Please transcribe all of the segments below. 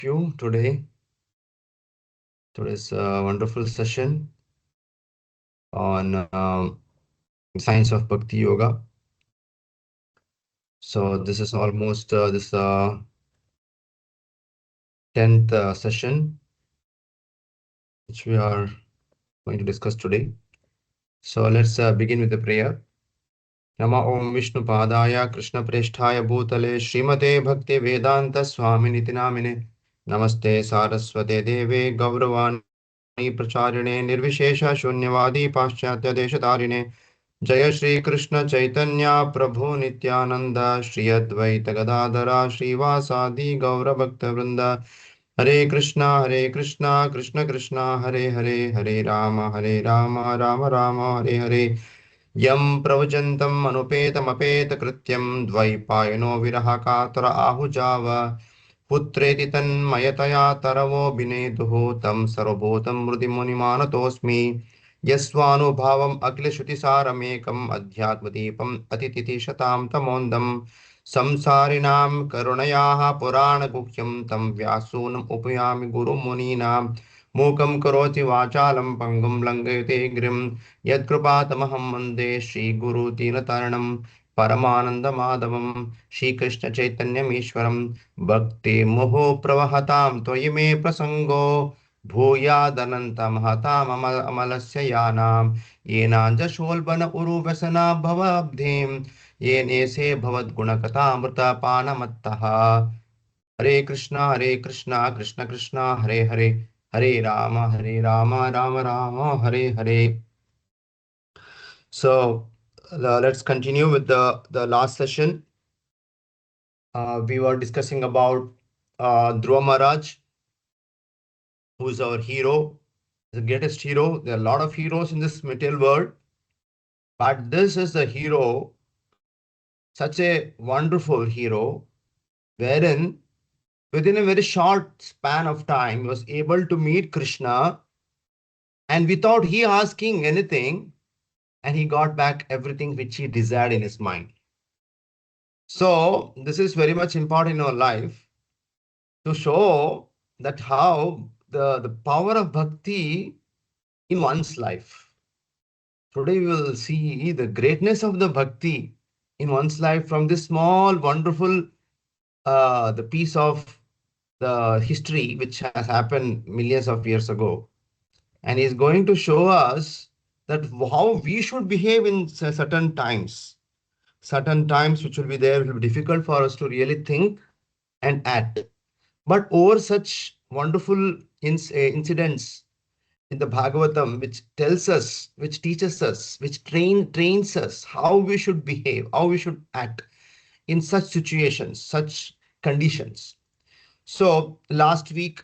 you today. Today's a wonderful session on science of Bhakti Yoga. So this is almost this 10th session which we are going to discuss today. So let's begin with the prayer. Nama Om Vishnu Padaya Krishna Presthaya Bhutale Srimate Bhakti Vedanta Swami Namine Namaste Saraswate Deve Gauravani Pracharine Nirvishesha Shunyavadi Paschatya Deshatarine जय श्री कृष्ण चैतन्य प्रभु नित्यानंद श्री अद्वैत गदाधरा श्रीवासादि गौर भक्त वृंद हरे कृष्णा कृष्ण कृष्ण हरे हरे हरे राम राम राम हरे हरे यम प्रवचन्तम् अनुपेतमपेत कृत्यं द्वैपायनो विरह कातर आहुजाव पुत्रेति तन्मयतया तरवो विनेदुः तं सर्वभूतं हृदि मुनिमानतोऽस्मि यस्वानुभावम् अखिलश्रुतिसारमेकम् अध्यात्मदीपम् अतिथितिशतां तमोन्दम् संसारिणां करुणयाः पुराणगुह्यं तं व्यासूनम् उपयामि गुरुमुनीनां मूकं करोति वाचालं पङ्गुं लङ्घयते गिरिं यत्कृपातमहं वन्दे श्रीगुरुदीनतारणं परमानन्दमाधवं श्रीकृष्णचैतन्यमीश्वरं भक्तिमुहुः प्रवहतां त्वयि मे प्रसङ्गो भूयादनन्तमहताममलस्य यानां येनाञ्जशोल्बन उरुव्यसना भवब्धिं येनेसे भवद्गुणकथामृतपानमत्तः हरे Krishna Krishna Krishna Hare Hare Hare Ram Ram Ram Hare Hare. So let's continue with the last session. We were discussing about Dhruva Maharaj, who is our hero, the greatest hero. There are a lot of heroes in this material world, but this is the hero, such a wonderful hero, wherein within a very short span of time he was able to meet Krishna, and without he asking anything, and he got back everything which he desired in his mind. So this is very much important in our life to show that how the power of bhakti in one's life. Today we will see the greatness of the bhakti in one's life from this small, wonderful, the piece of the history which has happened millions of years ago. And he's going to show us that how we should behave in certain times. Certain times which will be there, will be difficult for us to really think and act. But over such wonderful incidents in the Bhagavatam, which tells us, which teaches us, which trains us how we should behave, how we should act in such situations, such conditions. So last week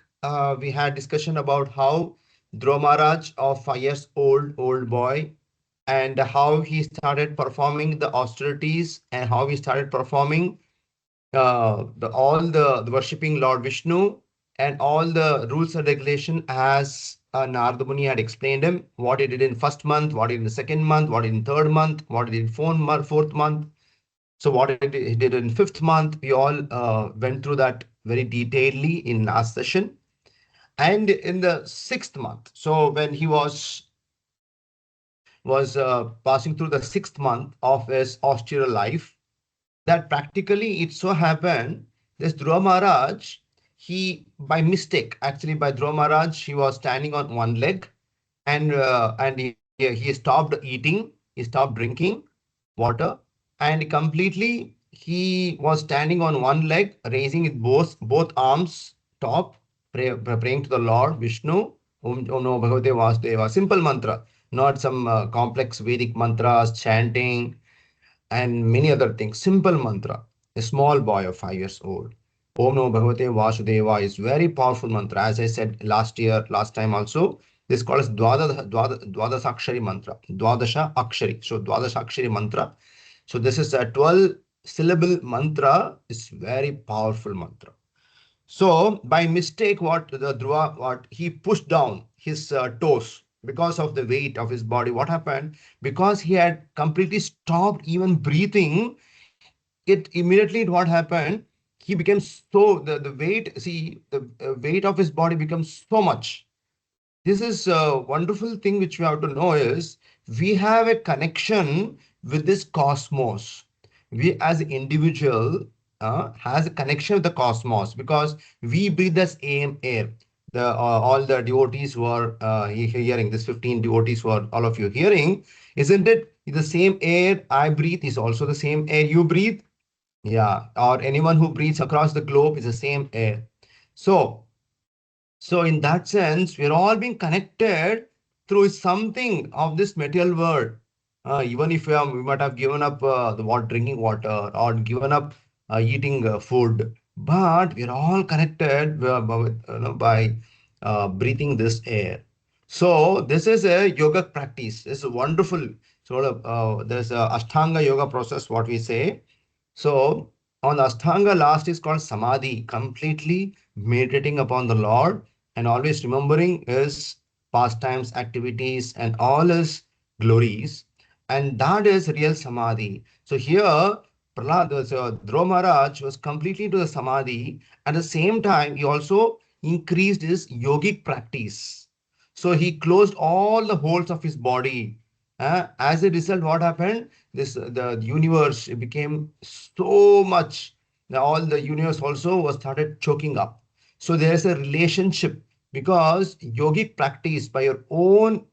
we had discussion about how Dhruva Maharaj, of 5 years old boy, and how he started performing the austerities and how he started performing all the worshipping Lord Vishnu and all the rules and regulation as Narada Muni had explained him, what he did in first month, what he did in the second month, what he did in third month, what he did in fourth month. So what he did in fifth month, we all went through that very detailedly in last session. And in the sixth month, so when he was passing through the sixth month of his austere life, that practically it so happened this Dhruva Maharaj, he by mistake, actually by Dhruva Maharaj, he was standing on one leg, and he stopped eating, he stopped drinking water, and completely he was standing on one leg, raising it both arms top, praying to the Lord Vishnu. Om no Bhagavate Vasudeva. Simple mantra, not some complex Vedic mantras, chanting, and many other things. Simple mantra. A small boy of 5 years old. Om Namo Bhagavate Vasudeva is very powerful mantra. As I said last time also, this is called as Dwadasa Akshari mantra. Dwadasha Akshari. So Dwadasha Akshari mantra. So this is a 12 syllable mantra. It's very powerful mantra. So by mistake, what the Dhruva, what he pushed down his toes because of the weight of his body. What happened? Because he had completely stopped even breathing, it immediately what happened? he became so, the weight, see, the weight of his body becomes so much. This is a wonderful thing which we have to know is we have a connection with this cosmos. We as an individual has a connection with the cosmos because we breathe the same air. All the devotees who are hearing, this 15 devotees who are all of you hearing, isn't it? The same air I breathe is also the same air you breathe. Yeah, or anyone who breathes across the globe is the same air. So so in that sense, we're all being connected through something of this material world. Even if we might have given up the water, drinking water, or given up eating food, but we're all connected by breathing this air. So this is a yoga practice. It's a wonderful sort of there's a Ashtanga yoga process, what we say. So on Ashtanga, last is called Samadhi, completely meditating upon the Lord and always remembering his pastimes, activities, and all his glories. And that is real Samadhi. So here, Prahlad, so Dhruva Maharaj was completely into the Samadhi. At the same time, he also increased his yogic practice. So he closed all the holes of his body. As a result, what happened? The universe became so much. Now all the universe also was started choking up. So there's a relationship because yogic practice by your own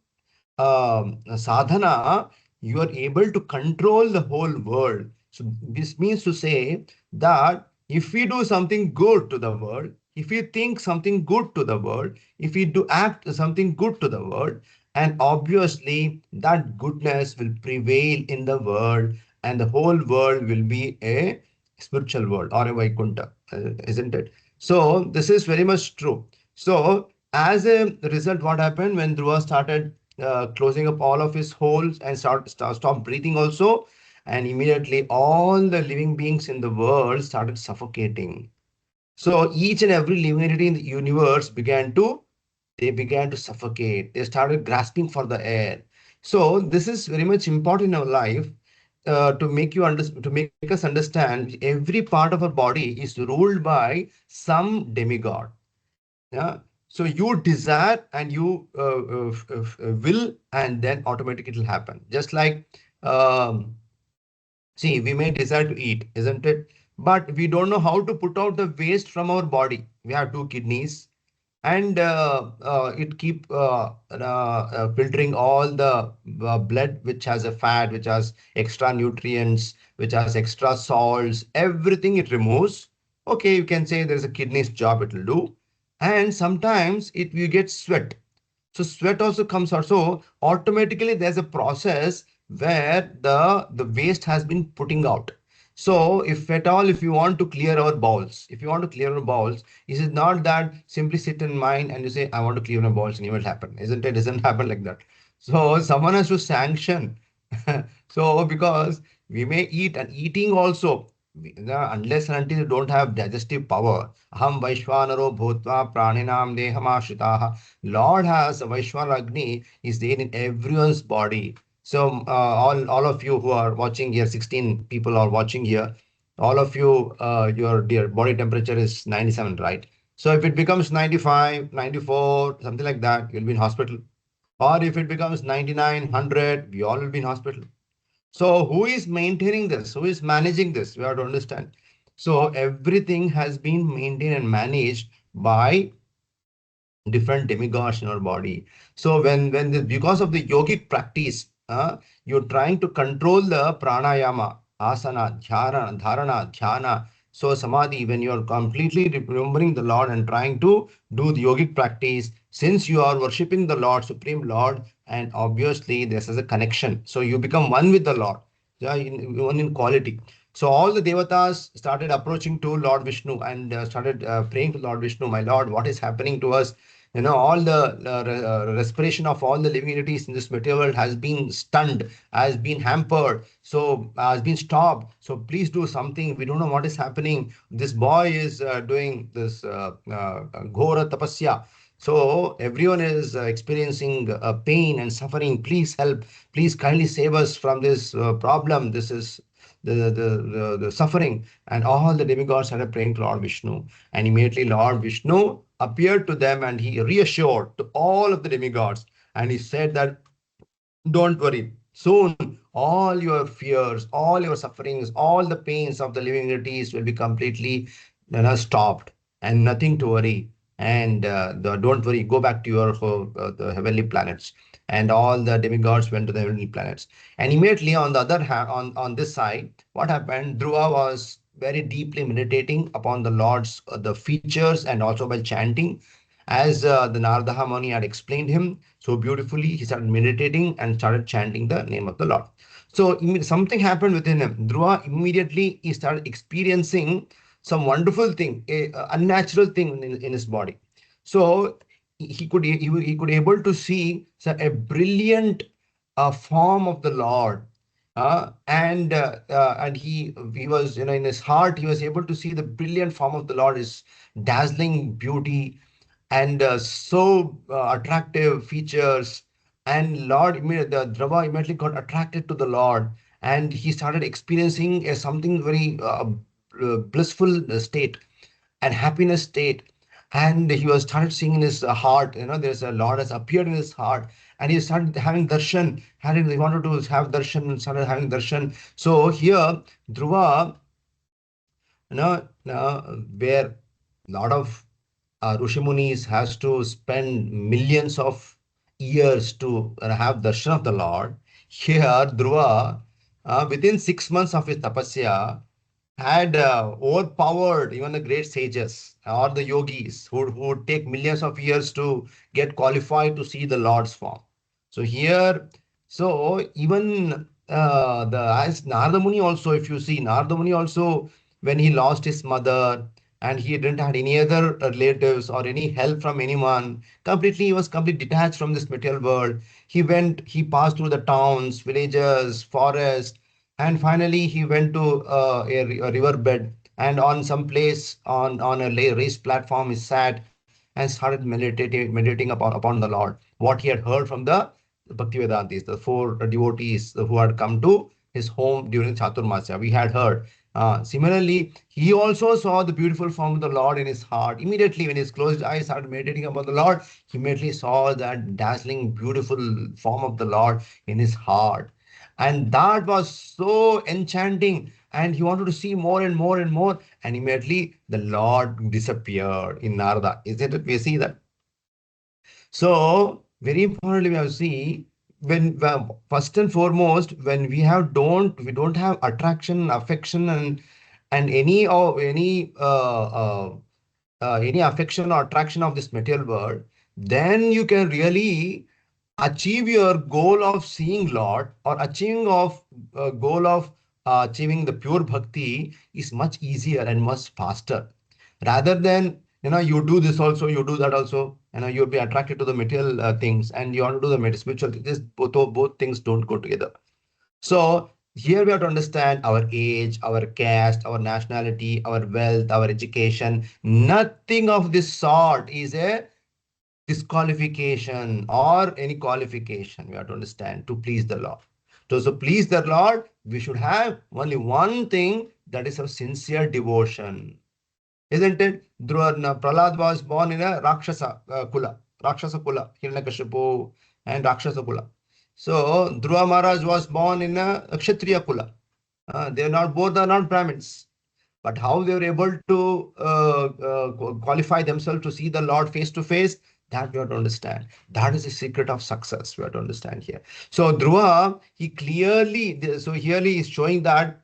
sadhana, you are able to control the whole world. So this means to say that if we do something good to the world, if we think something good to the world, if we do act something good to the world, and obviously that goodness will prevail in the world, and the whole world will be a spiritual world or a Vaikuntha, isn't it? So this is very much true. So as a result, what happened when Dhruva started closing up all of his holes and stop breathing also, and immediately all the living beings in the world started suffocating. So each and every living entity in the universe began to suffocate. They started grasping for the air. So this is very much important in our life to make us understand every part of our body is ruled by some demigod. Yeah. So you desire and you will, and then automatically it will happen. Just like, see, we may desire to eat, isn't it? But we don't know how to put out the waste from our body. We have two kidneys, and it keep filtering all the blood which has a fat, which has extra nutrients, which has extra salts, everything it removes. Okay, you can say there's a kidney's job it will do. And sometimes it you get sweat, so sweat also comes out. So automatically there's a process where the waste has been putting out. So if at all, if you want to clear our bowels, if you want to clear our bowels, it is not that simply sit in mind and you say, I want to clear my bowels and it will happen. Isn't it? It doesn't happen like that. So someone has to sanction. So because we may eat and eating also, unless and until you don't have digestive power, aham vaishvanaro bhutva praninam dehamashitaha. Lord has a Vaishwana Agni is there in everyone's body. So all of you who are watching here, 16 people are watching here. All of you, your dear body temperature is 97, right? So if it becomes 95, 94, something like that, you'll be in hospital. Or if it becomes 99, 100, we all will be in hospital. So who is maintaining this? Who is managing this? We have to understand. So everything has been maintained and managed by different demigods in our body. So because of the yogic practice, you're trying to control the pranayama, asana, dhyana, dharana, dhyana. So samadhi, when you're completely remembering the Lord and trying to do the yogic practice, since you are worshipping the Lord, Supreme Lord, and obviously this is a connection. So you become one with the Lord, yeah, one in quality. So all the devatas started approaching to Lord Vishnu and started praying to Lord Vishnu, my Lord, what is happening to us? All the respiration of all the living entities in this material world has been stunned, has been hampered, so has been stopped. So please do something. We don't know what is happening. This boy is doing this ghora tapasya. So everyone is experiencing pain and suffering. Please help. Please kindly save us from this problem. This is the suffering, and all the demigods started praying to Lord Vishnu. And immediately Lord Vishnu appeared to them and he reassured to all of the demigods. And he said that don't worry. Soon, all your fears, all your sufferings, all the pains of the living entities will be completely, stopped, and nothing to worry. And don't worry, go back to your the heavenly planets. And all the demigods went to the heavenly planets. And immediately, on the other hand, on this side, what happened? Dhruva was very deeply meditating upon the Lord's the features, and also by chanting, as the Narada Muni had explained him so beautifully. He started meditating and started chanting the name of the Lord. So something happened within him. Dhruva immediately he started experiencing some wonderful thing, a unnatural thing in his body. So he could able to see a brilliant form of the Lord. And he was, in his heart he was able to see the brilliant form of the Lord, his dazzling beauty, and so attractive features. And the Drava immediately got attracted to the Lord, and he started experiencing a something very blissful state and happiness state. And he was started seeing in his heart, there's a Lord has appeared in his heart, and he started having darshan. He wanted to have darshan and started having darshan. So here, Dhruva, where lot of Rishimunis has to spend millions of years to have darshan of the Lord. Here, Dhruva, within 6 months of his tapasya, had overpowered even the great sages or the yogis who would take millions of years to get qualified to see the Lord's form. So here, so even the as Narada Muni also, if you see Narada Muni also, when he lost his mother and he didn't have any other relatives or any help from anyone, completely he was completely detached from this material world. He passed through the towns, villages, forests, and finally he went to a riverbed, and on some place on a raised platform he sat and started meditating upon the Lord, what he had heard from the Bhaktivedantis, the four devotees who had come to his home during Chaturmasya. We had heard. Similarly, he also saw the beautiful form of the Lord in his heart. Immediately, when his closed eyes started meditating upon the Lord, he immediately saw that dazzling, beautiful form of the Lord in his heart. And that was so enchanting. And he wanted to see more and more and more. And immediately, the Lord disappeared in Narada. Isn't it? We see that. So very importantly, we have to see first and foremost, when we don't have attraction, affection, and any affection or attraction of this material world, then you can really achieve your goal of seeing Lord, or achieving of goal of achieving the pure bhakti is much easier and much faster, rather than you do this also, you do that also, you'll be attracted to the material things, and you want to do the spiritual things. Both things don't go together. So here we have to understand our age, our caste, our nationality, our wealth, our education. Nothing of this sort is a disqualification or any qualification. We have to understand to please the Lord. So please the Lord, we should have only one thing, that is of sincere devotion. Isn't it? Prahlad was born in a Rakshasa Kula, Hiranyakashipu and Rakshasa Kula. So Dhruva Maharaj was born in a Kshatriya Kula. Both are not Brahmins. But how they were able to qualify themselves to see the Lord face to face, that we have to understand. That is the secret of success. We have to understand here. So Dhruva, here he is showing that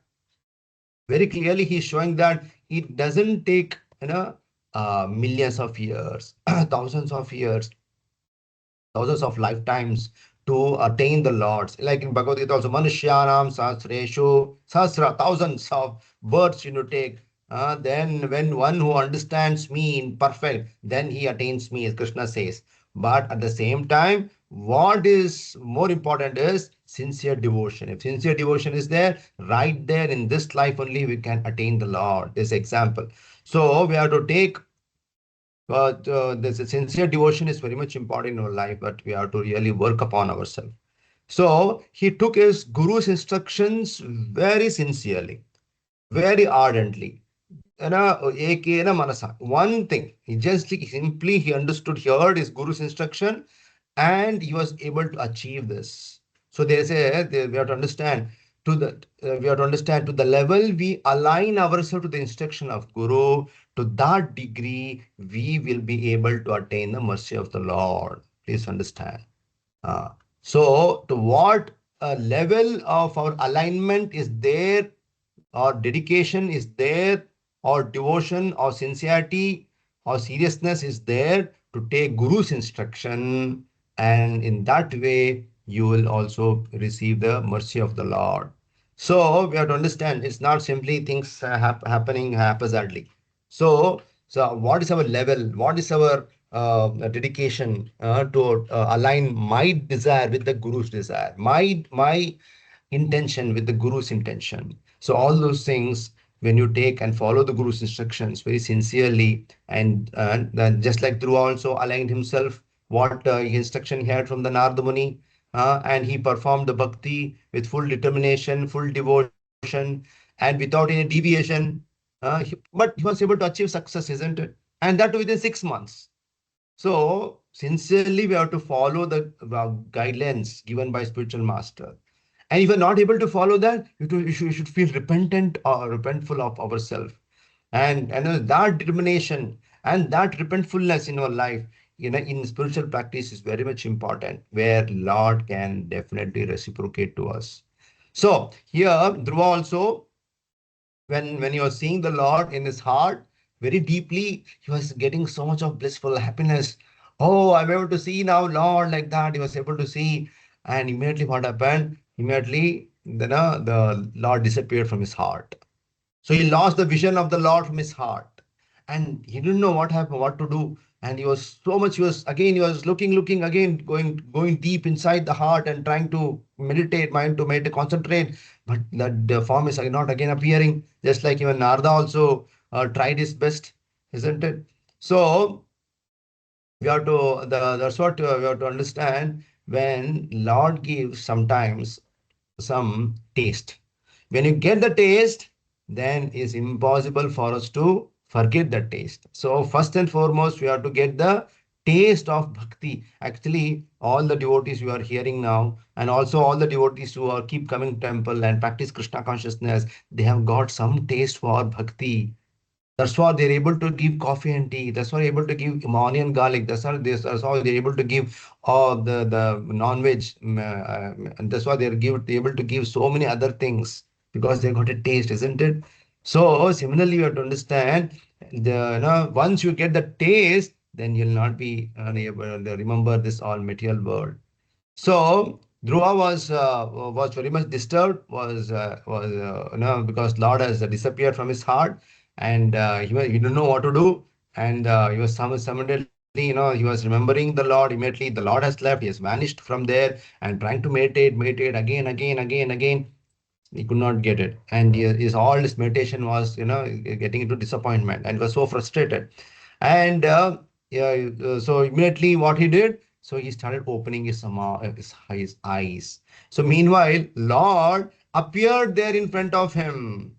very clearly. He's showing that it doesn't take millions of years, thousands of lifetimes to attain the Lords. Like in Bhagavad Gita also, Manushyanam Sahasreshu Sahasra, thousands of births take. Then when one who understands me in perfect, then he attains me, as Krishna says. But at the same time, what is more important is sincere devotion. If sincere devotion is there, right there in this life only, we can attain the Lord. This example. So we have to take this sincere devotion is very much important in our life, but we have to really work upon ourselves. So he took his guru's instructions very sincerely, very ardently. One thing, he just simply he understood, he heard his guru's instruction, and he was able to achieve this. So we have to understand to the level we align ourselves to the instruction of Guru, to that degree we will be able to attain the mercy of the Lord. Please understand. Uh, so to what level of our alignment is there, or dedication is there, or devotion or sincerity or seriousness is there to take Guru's instruction, and in that way you will also receive the mercy of the Lord. So we have to understand it's not simply things happening haphazardly. So what is our level? What is our dedication to align my desire with the Guru's desire, my intention with the Guru's intention. So all those things, when you take and follow the Guru's instructions very sincerely, and then just like Dhruva also aligned himself, what instruction he had from the Narada Muni, and he performed the bhakti with full determination, full devotion, and without any deviation. But he was able to achieve success, isn't it? And that within 6 months. So, sincerely, we have to follow the guidelines given by spiritual master. And if you're not able to follow that, you should feel repentant or repentful of ourselves. And that determination and that repentfulness in our life, in spiritual practice is very much important, where Lord can definitely reciprocate to us. So here, Dhruva also, when he was seeing the Lord in his heart very deeply, he was getting so much of blissful happiness. Oh, I'm able to see now, Lord, like that. He was able to see. And immediately what happened? Immediately, the Lord disappeared from his heart. So he lost the vision of the Lord from his heart. And he didn't know what happened, what to do. And he was looking again, going deep inside the heart and trying to meditate, concentrate. But the form is not again appearing, just like even Narada also tried his best, isn't it? So that's what we have to understand. When Lord gives sometimes some taste, when you get the taste, then it's impossible for us to forget the taste. So first and foremost, we have to get the taste of bhakti. Actually, all the devotees we are hearing now, and also all the devotees who are keep coming to temple and practice Krishna consciousness, they have got some taste for bhakti. That's why they're able to give coffee and tea. That's why they're able to give onion garlic. That's why they're able to give the non-veg. And that's why they're able to give so many other things, because they got a taste, isn't it? So similarly, you have to understand, once you get the taste, then you'll not be unable to remember this all material world. So Dhruva was very much disturbed, because Lord has disappeared from his heart, and he didn't know what to do, and he was suddenly, he was remembering the Lord. Immediately the Lord has left, he has vanished from there, and trying to meditate again. He could not get it, and his all his meditation was, getting into disappointment, and was so frustrated. And yeah, so immediately what he did, so he started opening his eyes. So meanwhile, Lord appeared there in front of him.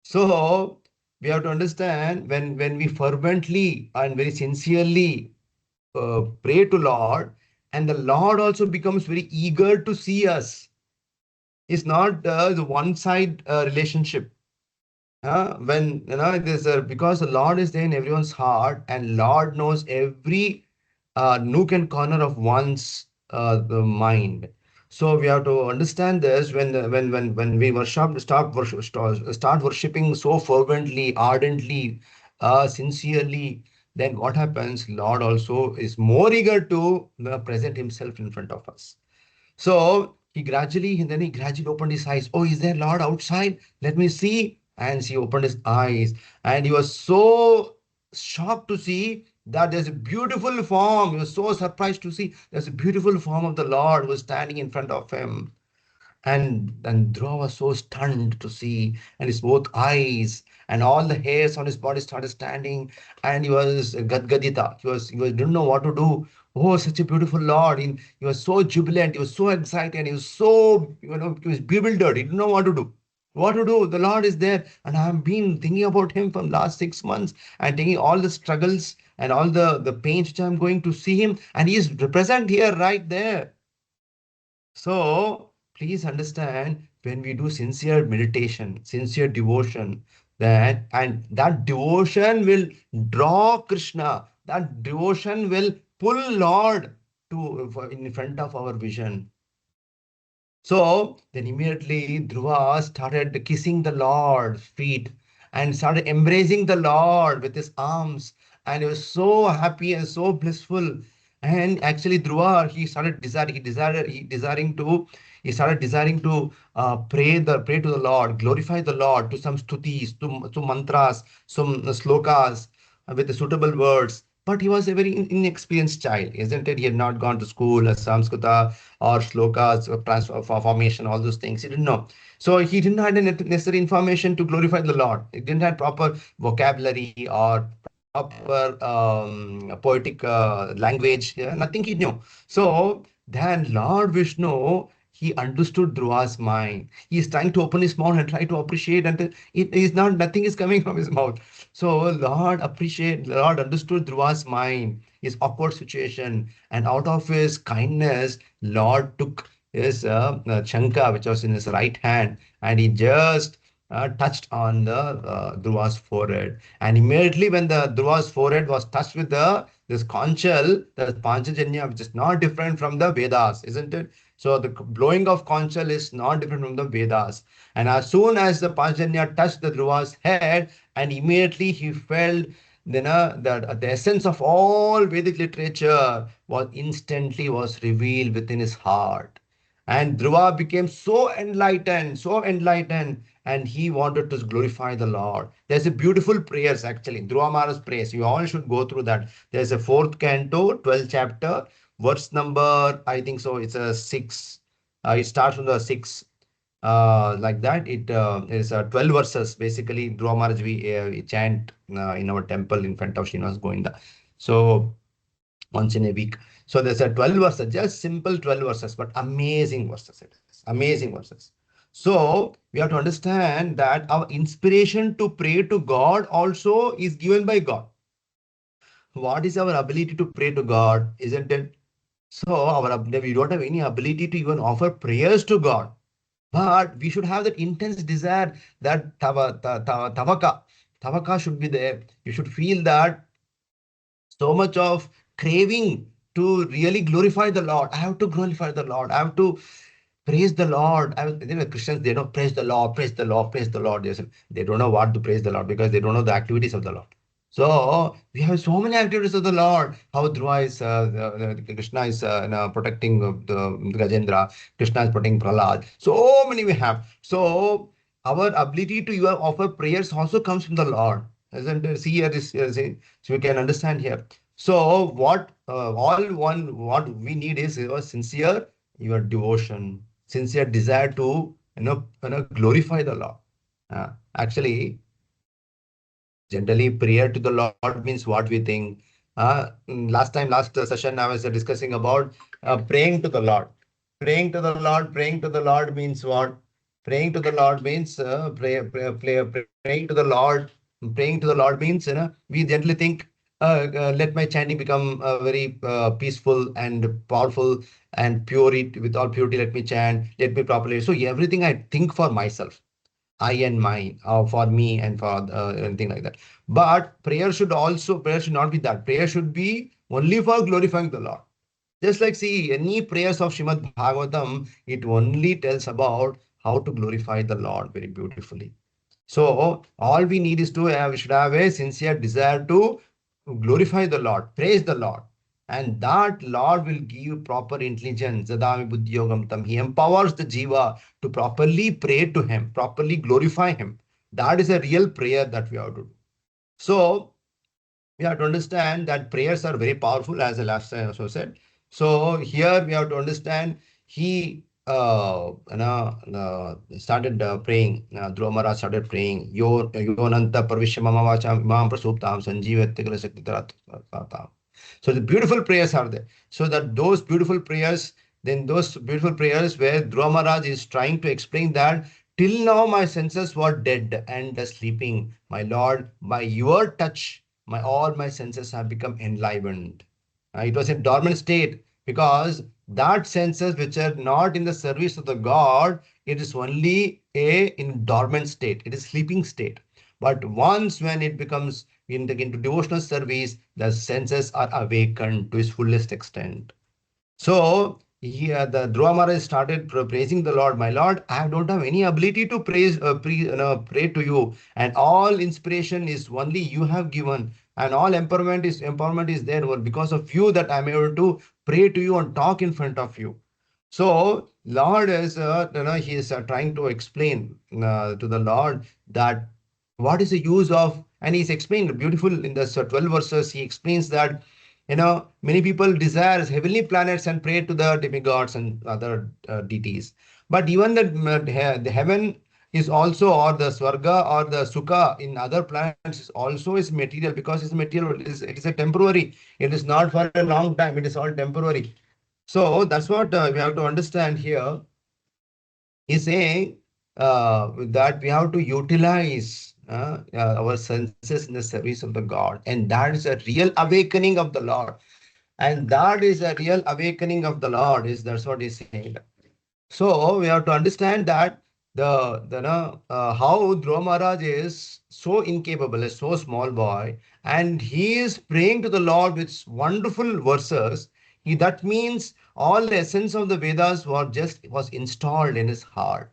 So we have to understand, when we fervently and very sincerely pray to Lord, and the Lord also becomes very eager to see us. It's not the one side relationship. When there's because the Lord is there in everyone's heart, and Lord knows every nook and corner of one's the mind. So we have to understand this. When we start worshiping so fervently, ardently, sincerely, then what happens? Lord also is more eager to present Himself in front of us. So he gradually opened his eyes. Oh, is there Lord outside? Let me see. And he opened his eyes, and he was so shocked to see that there's a beautiful form. He was so surprised to see there's a beautiful form of the Lord who was standing in front of him. And Dhruva was so stunned to see, and his both eyes and all the hairs on his body started standing, and he was gadgadita. He was didn't know what to do. Oh, such a beautiful Lord! He was so jubilant. He was so excited. He was so he was bewildered. He didn't know what to do. What to do? The Lord is there, and I've been thinking about Him from last 6 months and taking all the struggles and all the pains which I'm going to see Him, and He is present here, right there. So please understand, when we do sincere meditation, sincere devotion, that devotion will draw Krishna. That devotion will pull Lord in front of our vision. So then immediately Dhruva started kissing the Lord's feet and started embracing the Lord with his arms. And he was so happy and so blissful. And actually, Dhruva, he started desiring to pray to the Lord, glorify the Lord to some stutis, to mantras, some slokas with the suitable words. But he was a very inexperienced child, isn't it? He had not gone to school, Samskrita or shlokas, formation, all those things. He didn't know. So he didn't have the necessary information to glorify the Lord. He didn't have proper vocabulary or proper poetic language. Yeah, nothing he knew. So then Lord Vishnu, he understood Dhruva's mind. He is trying to open his mouth and try to appreciate, and it is not, nothing is coming from his mouth. So Lord understood Dhruva's mind, his awkward situation, and out of his kindness, Lord took his chanka, which was in his right hand, and he just touched on the Dhruva's forehead. And immediately when the Dhruva's forehead was touched with this conchal, the Panchajanya, which is not different from the Vedas, isn't it? So the blowing of conchal is not different from the Vedas. And as soon as the Panchajanya touched the Dhruva's head, and immediately he felt that the essence of all Vedic literature was revealed within his heart. And Dhruva became so enlightened, and he wanted to glorify the Lord. There's a beautiful prayers actually, Dhruva Maharaj's prayers. You all should go through that. There's a fourth canto, 12th chapter, verse number, I think so, it's a six. It starts from the six, like that. It is 12 verses. Basically, Dhruva Maharaj we chant in our temple in front of Srinivas Govinda. So once in a week. So there's a 12 verses, just simple 12 verses, but amazing verses. It is amazing verses. So we have to understand that our inspiration to pray to God also is given by God. What is our ability to pray to God, isn't it? So we don't have any ability to even offer prayers to God. But we should have that intense desire, that tavaka should be there. You should feel that so much of craving to really glorify the Lord. I have to glorify the Lord. I have to praise the Lord. Christians, they don't praise the Lord, praise the Lord, praise the Lord. They don't know what to praise the Lord because they don't know the activities of the Lord. So we have so many activities of the Lord. How Dhruva is, Krishna is protecting the Gajendra. Krishna is protecting Prahlad. So many we have. So our ability to even offer prayers also comes from the Lord. Isn't it? See here, so we can understand here. So what we need is your sincere, your devotion, sincere desire to glorify the Lord. Actually, generally, prayer to the Lord means what we think. Last session, I was discussing about praying to the Lord. Praying to the Lord means what? Praying to the Lord means praying to the Lord. Praying to the Lord means, we generally think, let my chanting become very peaceful and powerful and pure. With all purity, let me chant. Let me properly. So everything I think for myself. I and mine, for me and for anything like that. But prayer should not be that. Prayer should be only for glorifying the Lord. Just like, see, any prayers of Shrimad Bhagavatam, it only tells about how to glorify the Lord very beautifully. So all we need is we should have a sincere desire to glorify the Lord, praise the Lord. And that Lord will give proper intelligence. Zadami buddhi yogam tam. He empowers the jiva to properly pray to him, properly glorify him. That is a real prayer that we have to do. So we have to understand that prayers are very powerful, as the last time also said. So here we have to understand, he started praying. Dhruva Maharaj started praying. Yonanta Parvishya Mama Vacha Imam Prasuptam Sanjeevatikala Shakti Taratam. So the beautiful prayers are there. So that those beautiful prayers, then those beautiful prayers where Dhruva Maharaj is trying to explain that till now my senses were dead and sleeping. My Lord, by your touch, all my senses have become enlivened. It was a dormant state because that senses which are not in the service of the God, it is only a in dormant state. It is sleeping state. But once when it becomes into devotional service, the senses are awakened to its fullest extent. So here the Dhruva Maharaj started praising the Lord. My Lord, I don't have any ability to pray to you, and all inspiration is only you have given, and all empowerment is there because of you that I'm able to pray to you and talk in front of you. So Lord is, he is trying to explain to the Lord that what is the use of, and he's explained beautiful in the 12 verses. He explains that many people desire heavenly planets and pray to the demigods and other deities. But even the heaven is also, or the swarga or the sukha in other planets is also is material, because it's material. It is a temporary. It is not for a long time. It is all temporary. So that's what we have to understand here. He's saying that we have to utilize our senses in the service of the God, and that is a real awakening of the Lord. And that is a real awakening of the Lord. That's what he said. So we have to understand that how Dhruva Maharaj is so incapable, a so small boy, and he is praying to the Lord with wonderful verses. That means all the essence of the Vedas was installed in his heart.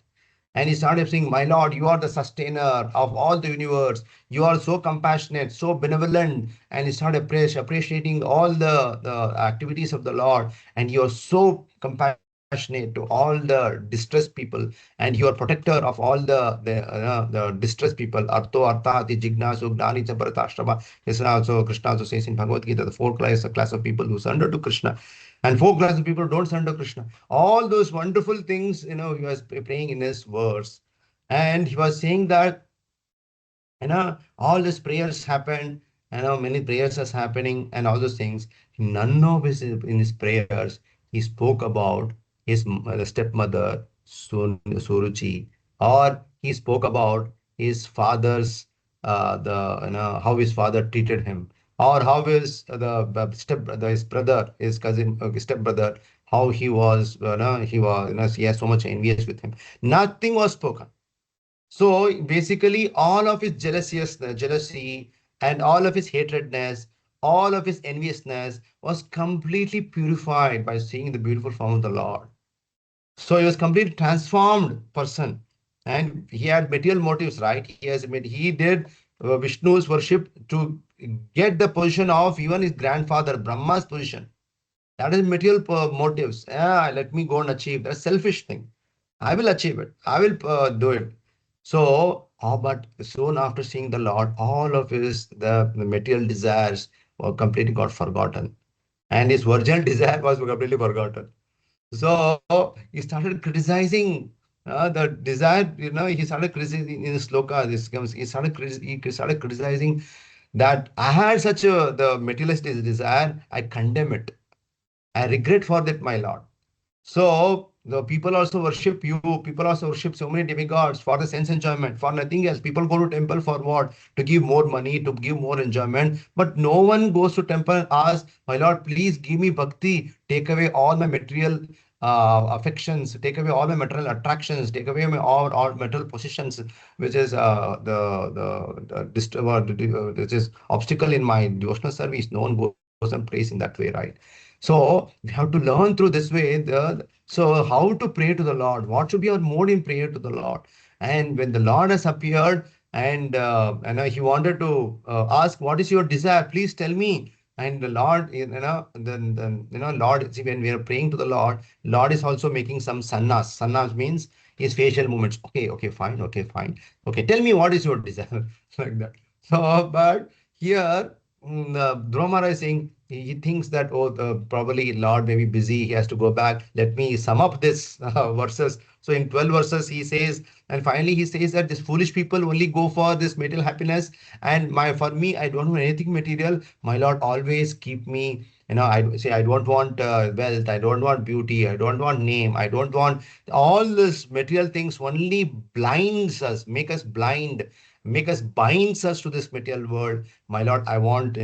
And he started saying, my Lord, you are the sustainer of all the universe. You are so compassionate, so benevolent. And he started appreciating all the activities of the Lord. And you are so compassionate to all the distressed people. And you are protector of all the distressed people. Arto, Arthati, Jignasu, Gnani, Chabaratashtrama. Krishna also says in Bhagavad Gita, the four class of people who surrender to Krishna. And four classes of people don't surrender to Krishna. All those wonderful things, he was praying in his verse. And he was saying that all these prayers happened, many prayers is happening and all those things. None of his in his prayers he spoke about his stepmother Suruchi, or he spoke about his father's the how his father treated him, or how his his brother, his cousin, stepbrother, how he was he was he has so much envious with him. Nothing was spoken. So basically, all of his jealousy, and all of his hatredness, all of his enviousness was completely purified by seeing the beautiful form of the Lord. So he was completely transformed person, and he had material motives, right? He did Vishnu's worship to get the position of even his grandfather Brahma's position. That is material motives. Let me go and achieve. That's selfish thing. I will achieve it. I will do it. So, but soon after seeing the Lord, all of the material desires were completely got forgotten, and his virginal desire was completely forgotten. So he started criticizing the desire. He started criticizing in the sloka. He started criticizing that I had such a the materialistic desire. I condemn it. I regret for that, my Lord. So the people also worship you. People also worship so many demigods for the sense enjoyment, for nothing else. People go to temple for what? To give more money, to give more enjoyment. But no one goes to temple and asks, my Lord, please give me bhakti. Take away all my material affections. Take away all my material attractions. Take away my all material possessions, which is which is obstacle in my devotional service. No one goes and prays in that way, right? So we have to learn through this way. So how to pray to the Lord? What should be our mode in prayer to the Lord? And when the Lord has appeared, and he wanted to ask, "What is your desire? Please tell me." And the Lord, then Lord. See, when we are praying to the Lord, Lord is also making some sannas. Sannas means his facial movements. Okay, okay, fine, okay, fine. Okay, tell me what is your desire, like that. So, but here, Dhruva is saying, he thinks that, oh, probably Lord may be busy, he has to go back. Let me sum up this verses. So in 12 verses, he says, and finally he says that these foolish people only go for this material happiness, and for me, I don't want anything material. My Lord always keep me. I say I don't want wealth, I don't want beauty, I don't want name, I don't want all this material things. Only blinds us, make us blind, make us binds us to this material world. My Lord, I want,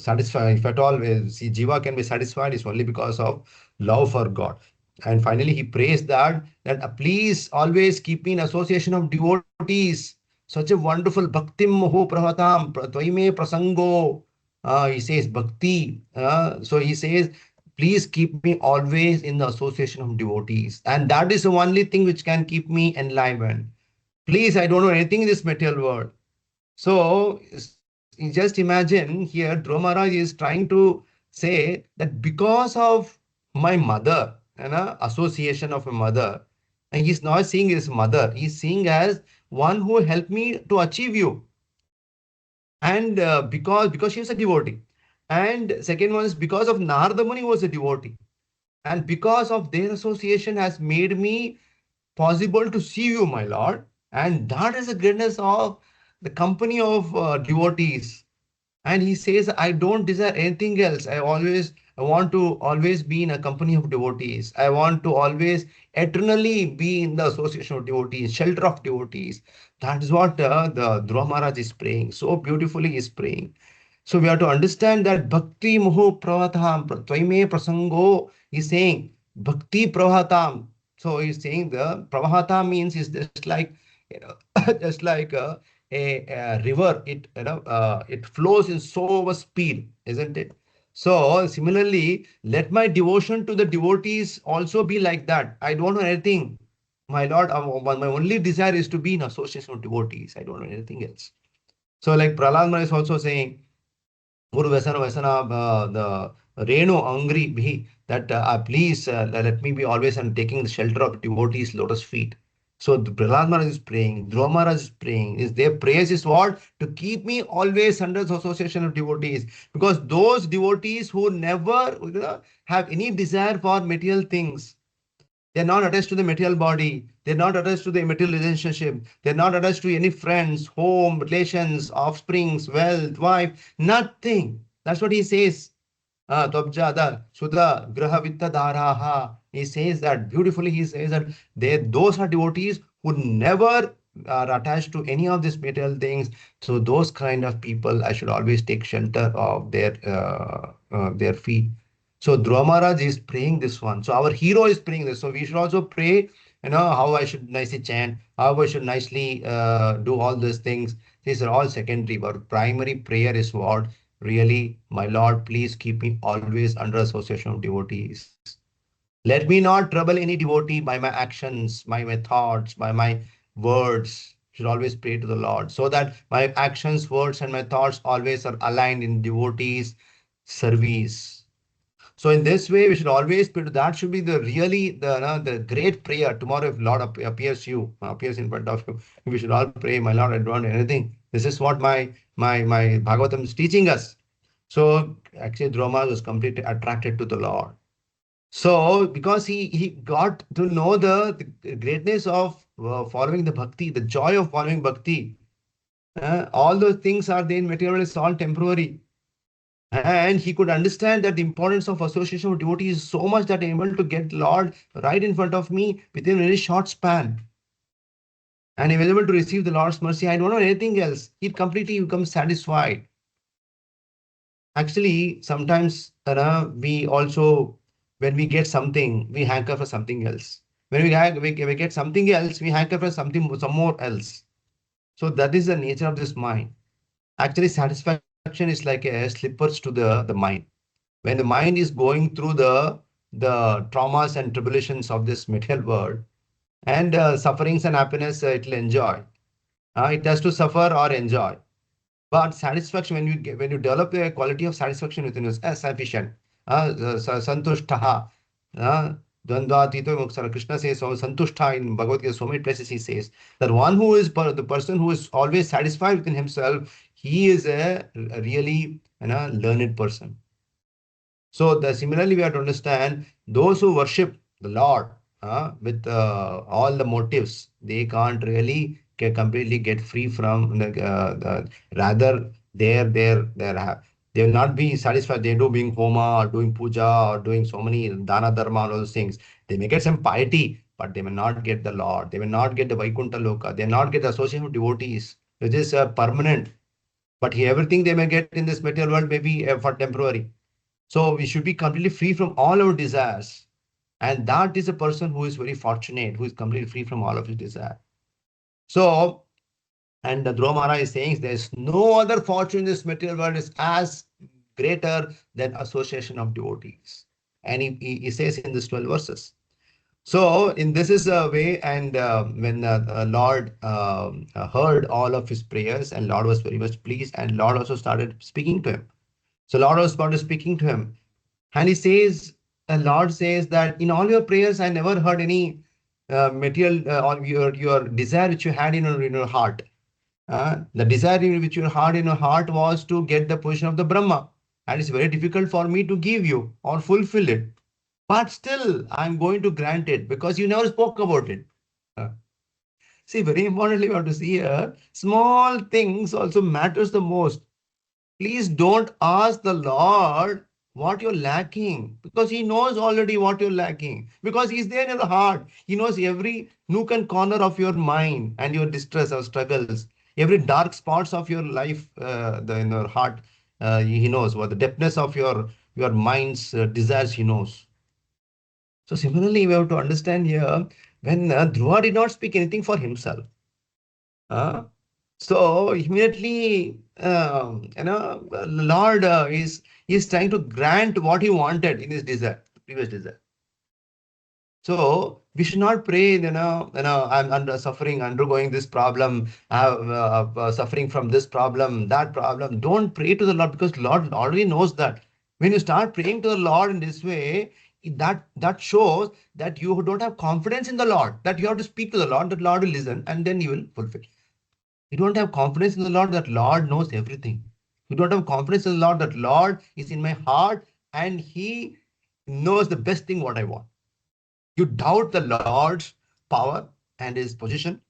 satisfied. If at all, see, Jiva can be satisfied, it's only because of love for God. And finally, he prays that please always keep me in association of devotees. Such a wonderful bhaktim moho pravatam tvaime prasango. He says bhakti. So he says, please keep me always in the association of devotees, and that is the only thing which can keep me enlivened. Please, I don't know anything in this material world. So you just imagine here, Dhruva Maharaj is trying to say that because of my mother, association of a mother, and he's not seeing his mother, he's seeing as one who helped me to achieve you. And because she was a devotee. And second one is because of Narada Muni was a devotee. And because of their association has made me possible to see you, my Lord. And that is the greatness of the company of devotees. And he says, I don't desire anything else. I want to always be in a company of devotees. I want to always eternally be in the association of devotees, shelter of devotees. That is what the Dhruva Maharaj is praying. So beautifully is praying. So we have to understand that bhakti moho pravatam tvaime prasango is saying bhakti pravatam. So he's saying the pravahata means is just like, just like a river. It flows in so much speed, isn't it? So similarly, let my devotion to the devotees also be like that. I don't know anything. My Lord, my only desire is to be in association with devotees. I don't know anything else. So like Prahlad Maharaj is also saying, Guru Vasana Vasana, the Renu Angri Bhi, that please let me be always and taking the shelter of devotees' lotus feet. So the Prahlad Maharaj is praying, Dhruva Maharaj is praying. Is their praise is what? To keep me always under the association of devotees. Because those devotees who never have any desire for material things, they're not attached to the material body. They're not attached to the material relationship. They're not attached to any friends, home, relations, offsprings, wealth, wife, nothing. That's what he says. Twabjada, Sudha, Graha Vitta Dharaha. He says that beautifully. He says that those are devotees who never are attached to any of these material things. So those kind of people, I should always take shelter of their feet. So Dhruva Maharaj is praying this one. So our hero is praying this. So we should also pray, how I should nicely chant, how I should nicely do all these things. These are all secondary, but primary prayer is what? Really, my Lord, please keep me always under association of devotees. Let me not trouble any devotee by my actions, by my thoughts, by my words. Should always pray to the Lord so that my actions, words, and my thoughts always are aligned in devotees' service. So in this way, we should always pray. That should be the really the great prayer. Tomorrow, if Lord appears in front of you, we should all pray, my Lord, I don't want anything. This is what my Bhagavatam is teaching us. So actually, Droma was completely attracted to the Lord. So because he got to know the greatness of following the bhakti, the joy of following bhakti. All those things are there in material, it's all temporary. And he could understand that the importance of association with devotees is so much that I'm able to get Lord right in front of me within a very short span. And he was able to receive the Lord's mercy. I don't know anything else. He completely becomes satisfied. Actually, sometimes we also, when we get something, we hanker for something else. When we get something else, we hanker for some more else. So that is the nature of this mind. Actually, satisfaction is like a slippers to the mind. When the mind is going through the traumas and tribulations of this material world, and sufferings and happiness, it will enjoy. It has to suffer or enjoy. But satisfaction, when you develop a quality of satisfaction within us, as sufficient, santushtaha, Dvandvatito Moksara. Krishna says so, santushta in Bhagavad Gita, so many places he says that one who is the person who is always satisfied within himself, he is a really learned person. So similarly, we have to understand those who worship the Lord with all the motives, they can't really completely get free from rather they will not be satisfied. They do being homa or doing puja or doing so many dana dharma and all those things. They may get some piety, but they may not get the Lord. They will not get the Vaikuntha Loka. They will not get the association of devotees, which is permanent. But everything they may get in this material world may be for temporary. So we should be completely free from all our desires. And that is a person who is very fortunate, who is completely free from all of his desire. So, and the Dhruva Maharaj is saying there's no other fortune in this material world is as greater than association of devotees. And he says in this 12 verses. So, in this is a way, and when Lord heard all of his prayers, and Lord was very much pleased, and Lord also started speaking to him. So, Lord was started speaking to him. And he says, the Lord says that in all your prayers, I never heard any material or your desire which you had in your heart. The desire which you had in your heart was to get the position of the Brahma. And it's very difficult for me to give you or fulfill it. But still, I'm going to grant it because you never spoke about it. Uh, See, very importantly, we have to see here, small things also matters the most. Please don't ask the Lord what you're lacking because He knows already what you're lacking because He's there in the heart. He knows every nook and corner of your mind and your distress or struggles, every dark spots of your life, in your heart. He knows what the depthness of your mind's desires. He knows. So similarly, we have to understand here when Dhruva did not speak anything for himself. Uh, so immediately, Lord is trying to grant what he wanted in his desire, previous desire. So we should not pray, I'm under suffering, undergoing this problem, suffering from this problem, that problem. Don't pray to the Lord because Lord already knows that. When you start praying to the Lord in this way, that shows that you don't have confidence in the Lord, that you have to speak to the Lord, that Lord will listen, and then you will fulfill. You don't have confidence in the Lord that Lord knows everything. You don't have confidence in the Lord that Lord is in my heart and He knows the best thing what I want. You doubt the Lord's power and His position.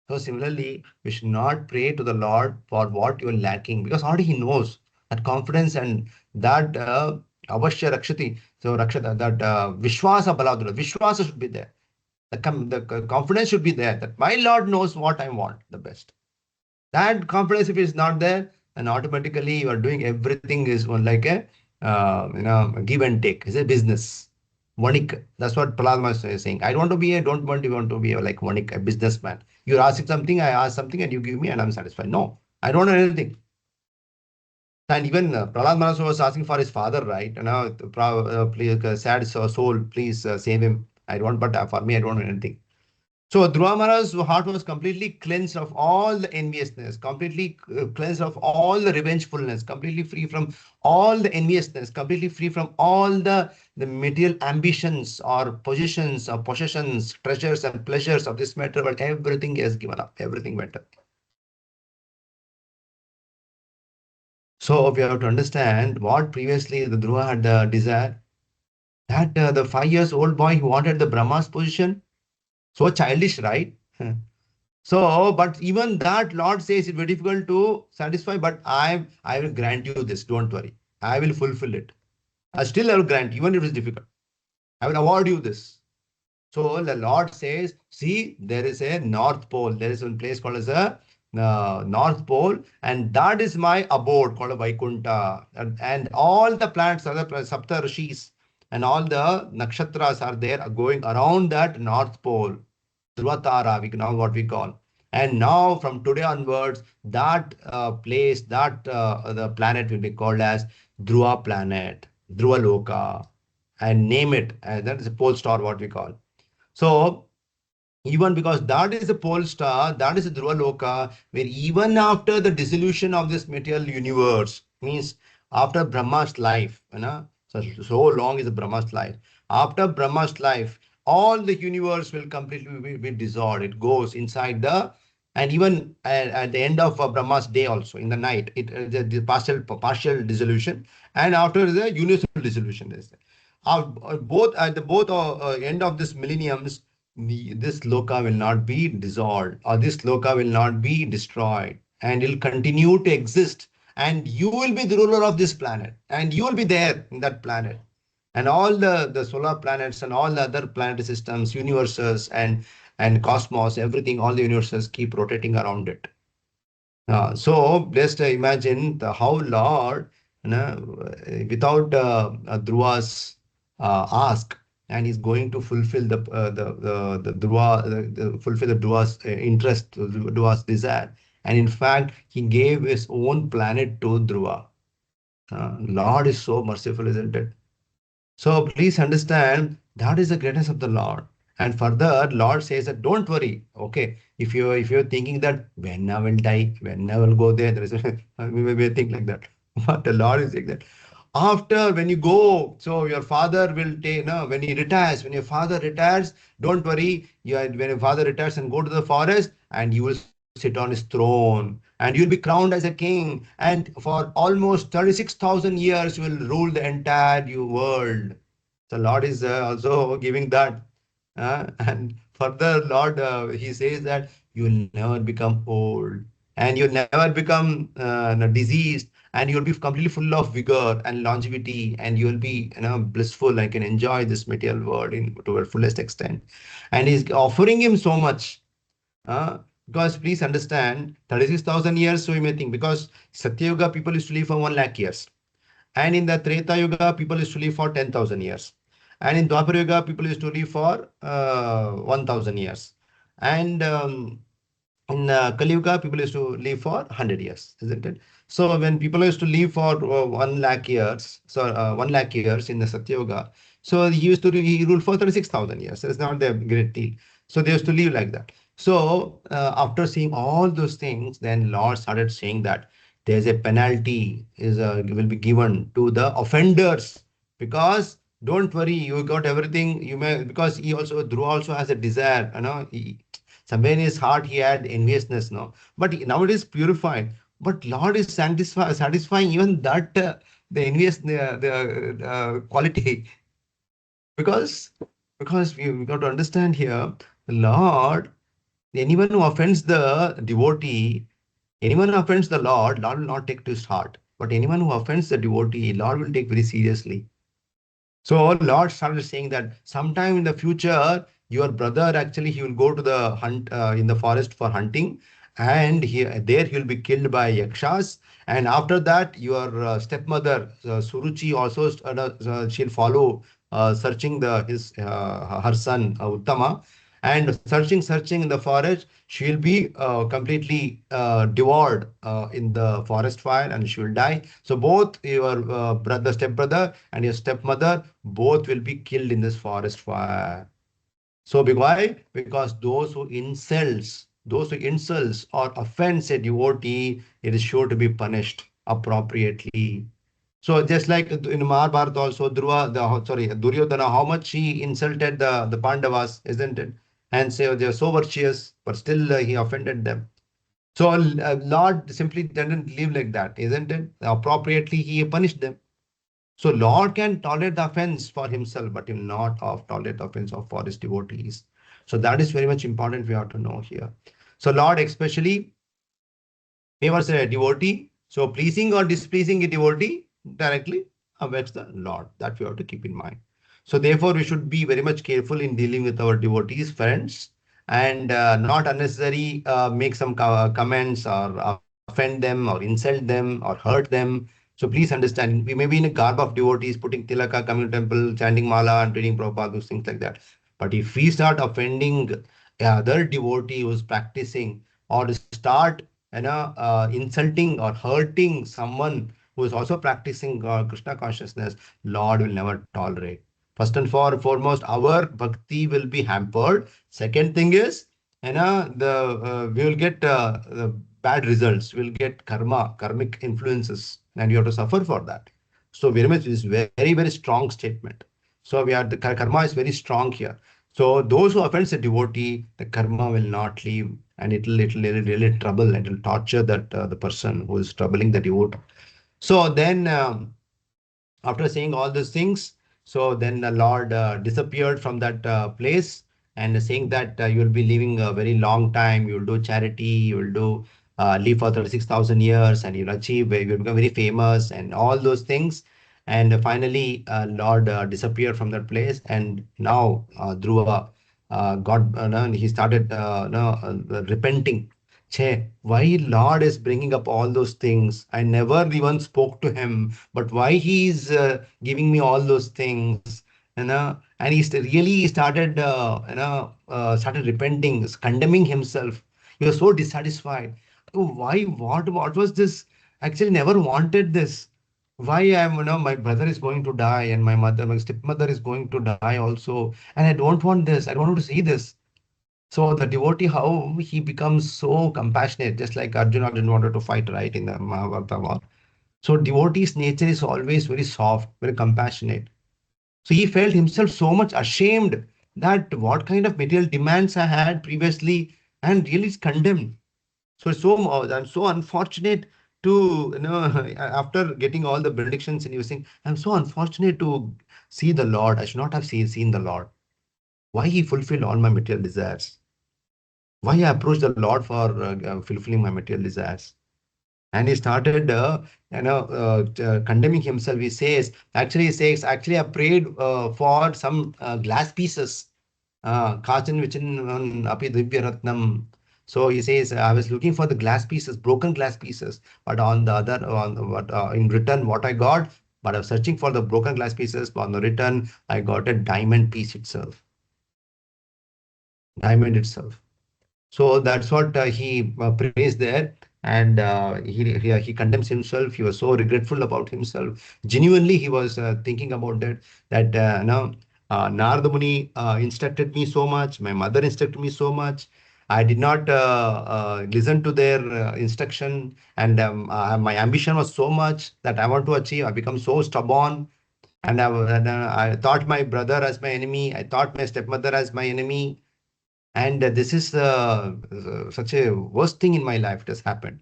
So similarly, we should not pray to the Lord for what you are lacking because already He knows that confidence and that avashya rakshati. So rakshata, that vishwasa baladura, vishwasa should be there. The confidence should be there that my Lord knows what I want the best. That confidence, if it's not there, then automatically you are doing everything is one like a give and take. It's a business. Vanik. That's what Prahlad is saying. I want to be a don't want to be a, like Vanik, a businessman. You're asking something, I ask something, and you give me, and I'm satisfied. No, I don't know anything. And even Prahlad Maharaj was asking for his father, right? Please, sad soul, please save him. I don't, but for me, I don't know anything. So Dhruva Maharaj's heart was completely cleansed of all the enviousness, completely cleansed of all the revengefulness, completely free from all the enviousness, completely free from all the material ambitions or positions or possessions, treasures and pleasures of this matter, but everything is given up, everything went up. So we have to understand what previously the Dhruva had the desire, that the 5 years old boy who wanted the Brahma's position, so childish, right? So, but even that Lord says it's very difficult to satisfy, but I will grant you this. Don't worry. I will fulfill it. I will grant, even if it's difficult. I will award you this. So the Lord says, see, there is a North Pole. There is one place called as a North Pole, and that is my abode called a Vaikuntha. And all the planets, other planets, Sapta Rishis, and all the nakshatras are there going around that North Pole. Dhruvatara, now what we call. And now from today onwards, that place, that the planet will be called as Dhruva planet, Dhruva Loka, and name it. And that is a pole star, what we call. So even because that is a pole star, that is a Dhruva Loka, where even after the dissolution of this material universe, means after Brahma's life, so long is the Brahma's life. After Brahma's life, all the universe will completely be dissolved. It goes inside the And even at the end of Brahma's day also, in the night, the partial dissolution, and after the universal dissolution is there. Both at the both end of this millenniums, this loka will not be dissolved, or this loka will not be destroyed, and it will continue to exist. And you will be the ruler of this planet, and you will be there in that planet, and all the solar planets and all the other planetary systems, universes, and cosmos, everything, all the universes keep rotating around it. So just imagine how Lord, without Dhruva's ask, and he's going to fulfill the Dhruva, fulfill the Dhruva's interest, Dhruva's desire. And in fact, he gave his own planet to Dhruva. Lord is so merciful, isn't it? So please understand that is the greatness of the Lord. And further, Lord says that don't worry. Okay, if you're thinking that when I will die, when I will go there, there is we may think like that. But the Lord is saying that after when you go, so your father will take no, when he retires, when your father retires, don't worry. When your father retires and go to the forest, and you will sit on his throne, and you'll be crowned as a king, and for almost 36,000 years you will rule the entire world. The Lord is also giving that. And further, Lord, He says that you will never become old, and you'll never become diseased, and you'll be completely full of vigor and longevity, and you'll be blissful and can enjoy this material world to the fullest extent. And He's offering him so much. Because please understand, 36,000 years, so you may think, because Satya Yuga people used to live for 1 lakh years. And in the Treta Yuga, people used to live for 10,000 years. And in Dwapara Yuga, people used to live for 1,000 years. And in Kali Yuga, people used to live for 100 years, isn't it? So when people used to live for 1 lakh years, so 1 lakh years in the Satya Yuga, so he ruled for 36,000 years. It's not the great deal. So they used to live like that. So after seeing all those things, then Lord started saying that there's a penalty will be given to the offenders, because don't worry, you got everything. You may, because Dhruva also has a desire, somewhere in his heart he had enviousness, no, but now it is purified. But Lord is satisfying even that the envious the quality, because we got to understand here, the Lord, anyone who offends the devotee, anyone who offends the Lord will not take to his heart. But anyone who offends the devotee, Lord will take very seriously. So Lord started saying that sometime in the future, your brother actually he will go to the hunt in the forest for hunting, and there he will be killed by yakshas. And after that, your stepmother Suruchi also she'll follow searching his her son Uttama, and searching in the forest. She'll be completely devoured in the forest fire, and she will die. So both your stepbrother, and your stepmother, both will be killed in this forest fire. So why? Because those who insults or offends a devotee, it is sure to be punished appropriately. So just like in Mahabharata also, Duryodhana, how much he insulted the Pandavas, isn't it? And say they are so virtuous, but still he offended them. So Lord simply didn't live like that, isn't it? Appropriately, he punished them. So Lord can tolerate the offense for himself, but he will not tolerate the offense for his devotees. So that is very much important we have to know here. So Lord especially favors a devotee. So pleasing or displeasing a devotee directly affects the Lord. That we have to keep in mind. So therefore, we should be very much careful in dealing with our devotees, friends, and not unnecessary make some comments or offend them or insult them or hurt them. So please understand, we may be in a garb of devotees, putting tilaka, coming to temple, chanting mala, and reading Prabhupada, those things like that. But if we start offending other devotee who's practicing, or start insulting or hurting someone who is also practicing Krishna consciousness, Lord will never tolerate. First and foremost, our bhakti will be hampered. Second thing is, we will get bad results. We'll get karmic influences, and you have to suffer for that. So very much is very strong statement. So the karma is very strong here. So those who offend a devotee, the karma will not leave. and it'll really trouble, and it'll torture that the person who is troubling the devotee. So then, after saying all these things, so then the Lord disappeared from that place, and saying that you will be living a very long time, you will do charity, you will do live for 36,000 years, and you'll achieve, you will become very famous, and all those things. And finally, Lord disappeared from that place, and now Dhruva got, no, he started no, repenting. Che, why Lord is bringing up all those things? I never even spoke to him, but why he is giving me all those things? And he really started, started repenting, condemning himself. He was so dissatisfied. Oh, why? What was this? Actually, never wanted this. Why my brother is going to die, and my mother, my stepmother is going to die also, and I don't want this. I don't want to see this. So the devotee, how he becomes so compassionate, just like Arjuna didn't want to fight, right, in the Mahabharata war. So devotee's nature is always very soft, very compassionate. So he felt himself so much ashamed that what kind of material demands I had previously, and really is condemned. I'm so unfortunate to, after getting all the benedictions and using, I'm so unfortunate to see the Lord. I should not have seen the Lord. Why he fulfilled all my material desires? Why I approached the Lord for fulfilling my material desires? And he started, condemning himself. He says, actually, I prayed for some glass pieces. Kachan Vichin Api Divya Ratnam. So he says, I was looking for the glass pieces, broken glass pieces, but on the other, in return, what I got, but I was searching for the broken glass pieces, but on the return, I got a diamond piece itself. Diamond itself. So that's what he praised there. And he condemns himself. He was so regretful about himself. Genuinely, he was thinking about that no, Narada Muni instructed me so much. My mother instructed me so much. I did not listen to their instruction, and my ambition was so much that I want to achieve. I become so stubborn, and I thought my brother as my enemy. I thought my stepmother as my enemy, and this is such a worst thing in my life it has happened.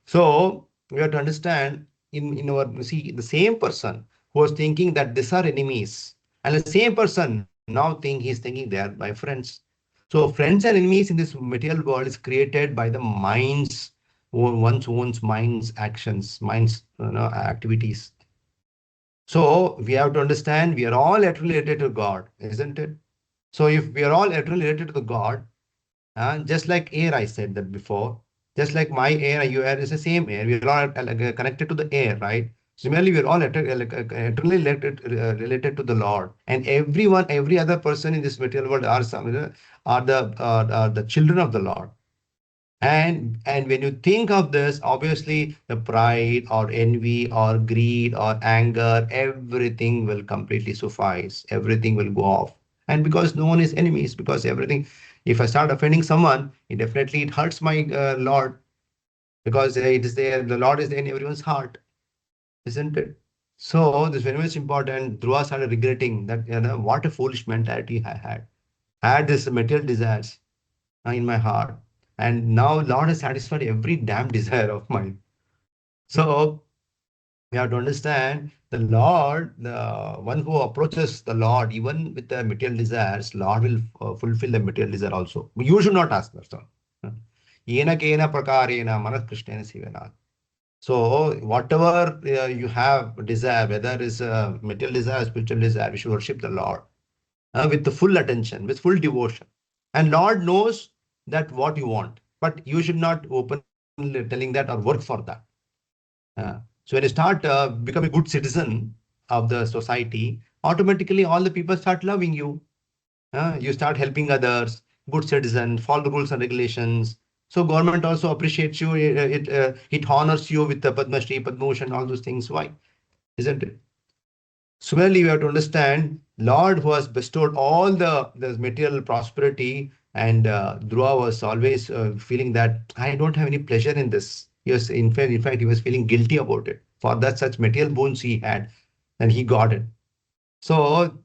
So we have to understand, in our, see, the same person who was thinking that these are enemies, and the same person now he's thinking they are my friends. So friends and enemies in this material world is created by the mind's, one's own mind's actions, mind's activities. So we have to understand we are all related to God, isn't it? So if we are all related to the God, just like air, I said that before. Just like my air and your air is the same air. We are all connected to the air, right? Similarly, we are all eternally related to the Lord. And everyone, every other person in this material world are are the children of the Lord. And when you think of this, obviously the pride or envy or greed or anger, everything will completely suffice. Everything will go off. And because no one is enemies, because everything, if I start offending someone, it hurts my Lord, because it is there, the Lord is there in everyone's heart, isn't it? So this is very much important. Dhruva started regretting that, what a foolish mentality I had. I had this material desires in my heart. And now Lord has satisfied every damn desire of mine. So we have to understand the Lord, the one who approaches the Lord, even with the material desires, Lord will fulfill the material desire also. You should not ask that. Yena kena prakarena manas krishnena sivena. So whatever you have desire, whether it's material desire, spiritual desire, we should worship the Lord with the full attention, with full devotion. And Lord knows that what you want, but you should not openly telling that or work for that. So when you start becoming a good citizen of the society, automatically all the people start loving you. You start helping others, good citizen, follow the rules and regulations. So government also appreciates you. It honors you with the Padma Shri, Padma Bhushan, all those things. Why? Isn't it? Similarly, we have to understand Lord who has bestowed all the material prosperity, and Dhruva was always feeling that I don't have any pleasure in this. Yes, in fact, he was feeling guilty about it. For that such material boons he had, and he got it. So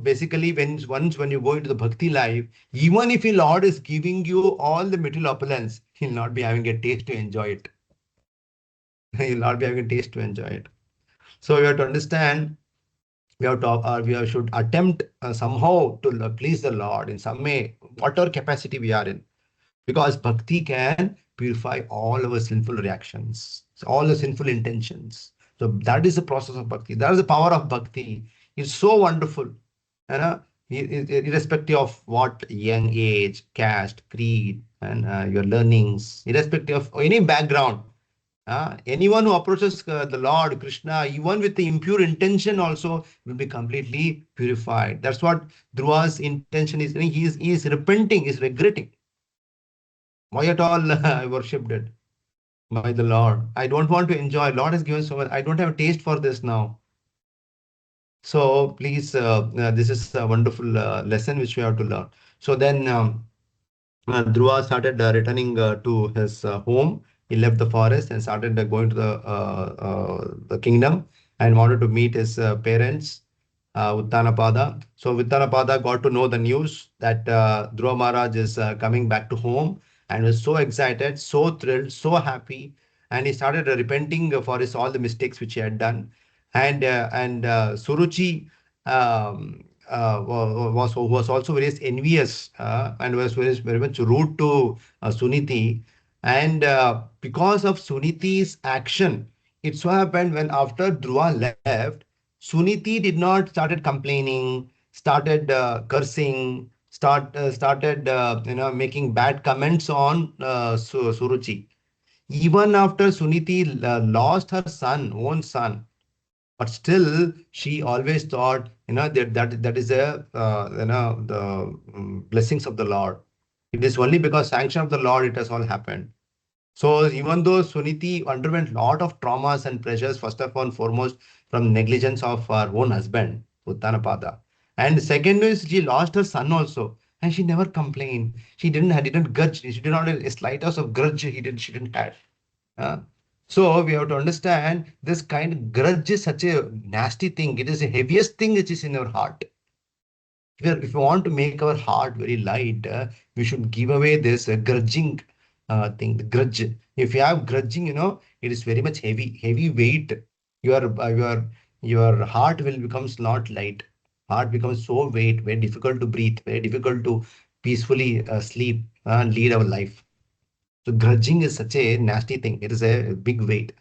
basically, when you go into the bhakti life, even if your Lord is giving you all the material opulence, he'll not be having a taste to enjoy it. He'll not be having a taste to enjoy it. So you have to understand, we should attempt somehow to please the Lord in some way, whatever capacity we are in, because bhakti can purify all our sinful reactions, so all the sinful intentions. So that is the process of bhakti. That is the power of bhakti. It's so wonderful, irrespective of what young age, caste, creed, and your learnings, irrespective of any background. Anyone who approaches the Lord Krishna, even with the impure intention, also will be completely purified. That's what Dhruva's intention is. He is repenting, is regretting. Why at all I worshipped it by the Lord? I don't want to enjoy. Lord has given so much. I don't have a taste for this now. So please, this is a wonderful lesson which we have to learn. So then. Dhruva started returning to his home. He left the forest and started going to the kingdom and wanted to meet his parents, Uttanapada. So Uttanapada got to know the news that Dhruva Maharaj is coming back to home and was so excited, so thrilled, so happy. And he started repenting for his all the mistakes which he had done. And Suruchi was also very envious and was very much rude to Suniti. And because of Suniti's action, it so happened when after Dhruva left, Suniti did not started complaining, started cursing, started making bad comments on Suruchi. Even after Suniti lost her son, own son, but still she always thought that is a the blessings of the Lord. It is only because sanction of the Lord it has all happened. So even though Suniti underwent lot of traumas and pressures, first of all foremost from negligence of her own husband Uttanapada, and second is she lost her son also, and she never complained. She didn't grudge. She did not have a slightest of grudge. She didn't have. uh, so we have to understand this kind of grudge is such a nasty thing. It is the heaviest thing which is in our heart. If we want to make our heart very light, we should give away this grudging thing, the grudge. If you have grudging, it is very much heavy weight. Your heart will becomes not light. Heart becomes so weight, very difficult to breathe, very difficult to peacefully sleep and lead our life. So grudging is such a nasty thing. It is a big weight.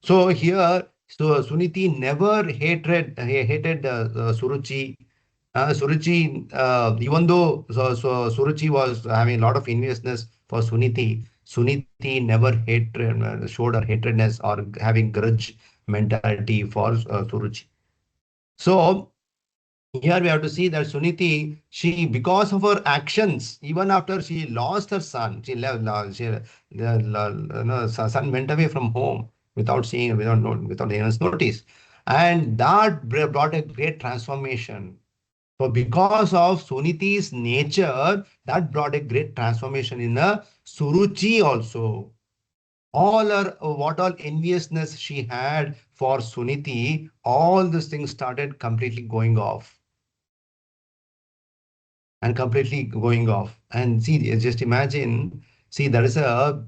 So here, so Suniti never hated Suruchi. Suruchi, even though Suruchi was having a lot of enviousness for Suniti, Suniti never showed her hatredness or having grudge mentality for Suruchi. So here we have to see that Suniti, she, because of her actions, even after she lost her son, she left, son went away from home without seeing, without anyone's notice. And that brought a great transformation. So because of Suniti's nature, that brought a great transformation in Suruchi also. All her, what all enviousness she had for Suniti, all these things started completely going off and completely going off. And see, just imagine, see, that is a